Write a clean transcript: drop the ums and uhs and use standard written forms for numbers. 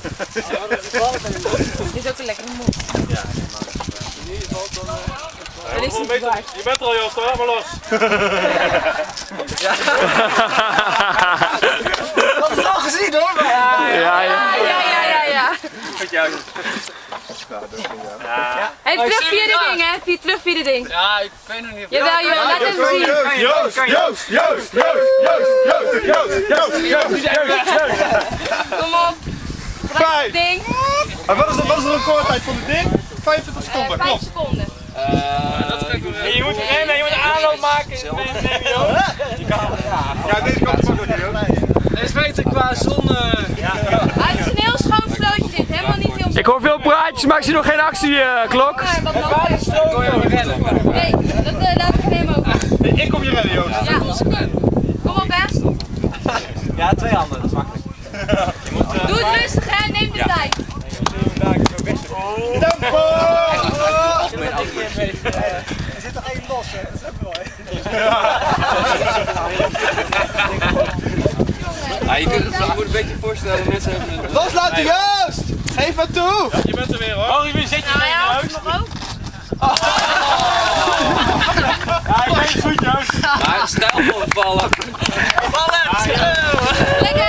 Dit is ook een lekkere mop. Ja, je bent er al, Joost, hoor, maar los. Dat is al gezien hoor. Ja. Met jou. Hey, terug via de ding, hè? Terug via de ding. Ja, ik weet nog niet of Jawel, laat hem zien. Kom op. Vijf. Ding. Wat is de recordtijd van het ding? 25 seconden, 5 seconden. Je moet rennen, je moet een aanloop maken. Ja, deze kant is ook nog niet. Deze weten qua zon. Het is een heel schoon vlootje dit, helemaal niet veel. Ik hoor veel praatjes, maar ik zie nog geen actieklok. Kon je niet rennen? Nee, dat laat ik nemen ook. Ik kom je rennen, Joost. Ja, kom op, hè. Ja, 2 handen, dat is makkelijk. Doe het rustig, hè. Neem de tijd. Tempo! Er zit er één los, hè? Dat is ook mooi. Je moet een beetje voorstellen, mensen hebben een... Loslaten, Joost! Geef het toe! Je bent er weer, hoor. wie zit je Nou ja, nog ook. Ja, ik ben goed, Joost. Maar stijl vallen. Lekker.